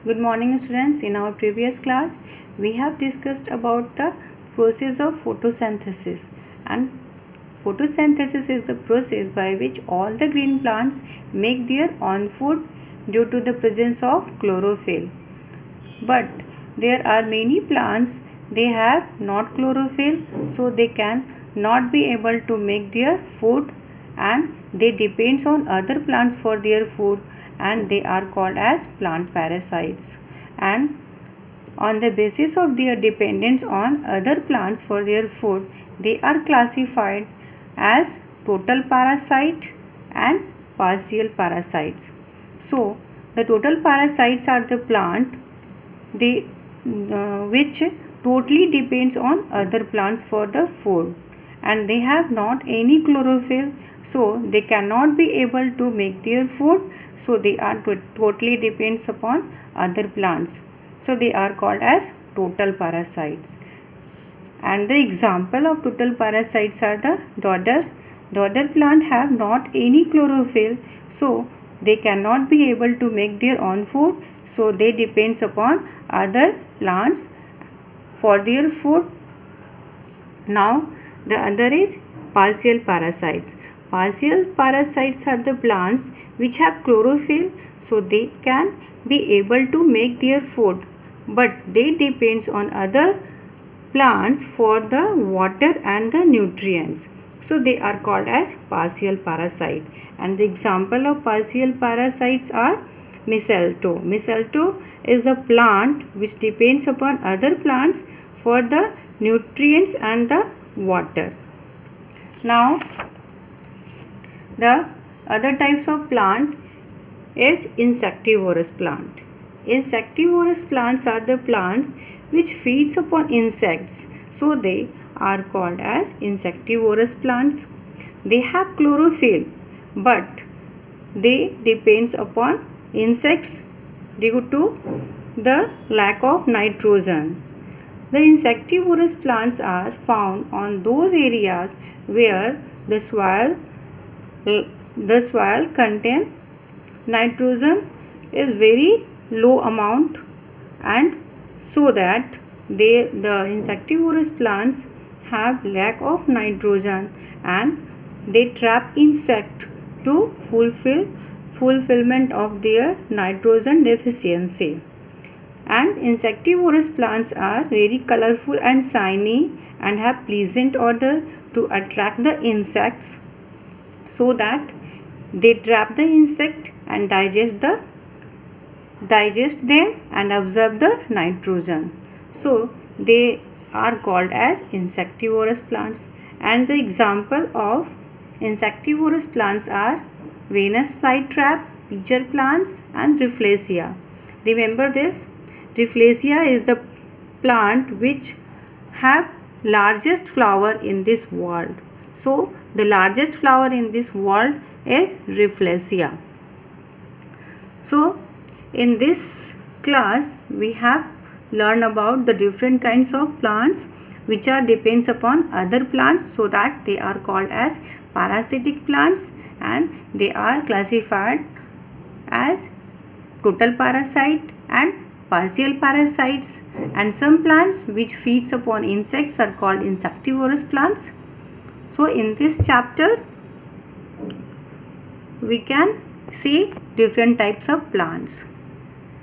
Good morning students. In our previous class we have discussed about the process of photosynthesis, and photosynthesis is the process by which all the green plants make their own food due to the presence of chlorophyll. But there are many plants they have not chlorophyll, so they can not be able to make their food and they depends on other plants for their food, and they are called as plant parasites. And on the basis of their dependence on other plants for their food, they are classified as total parasite and partial parasites. So the total parasites are the plant which totally depends on other plants for the food, and they have not any chlorophyll, so they cannot be able to make their food, so they are totally depends upon other plants, so they are called as total parasites. And the example of total parasites are the dodder plant have not any chlorophyll, so they cannot be able to make their own food, so they depends upon other plants for their food. Now the other is partial parasites. Partial parasites are the plants which have chlorophyll, so they can be able to make their food, but they depends on other plants for the water and the nutrients, so they are called as partial parasite. And the example of partial parasites are mistletoe. Mistletoe is a plant which depends upon other plants for the nutrients and the water. Now the other types of plant is insectivorous plant. Insectivorous plants are the plants which feeds upon insects, so they are called as insectivorous plants. They have chlorophyll, but they depends upon insects due to the lack of nitrogen. The insectivorous plants are found on those areas where the soil contains nitrogen is very low amount, and so that the insectivorous plants have lack of nitrogen and they trap insect to fulfillment of their nitrogen deficiency. And insectivorous plants are very colorful and shiny and have pleasant odor to attract the insects, so that they trap the insect and digest them and absorb the nitrogen, so they are called as insectivorous plants. And the example of insectivorous plants are Venus flytrap, pitcher plants and Rafflesia. Remember this, Rafflesia is the plant which have largest flower in this world, so the largest flower in this world is Rafflesia. So in this class we have learned about the different kinds of plants which are depends upon other plants, so that they are called as parasitic plants, and they are classified as total parasite and partial parasites. And some plants which feeds upon insects are called insectivorous plants. So in this chapter we can see different types of plants.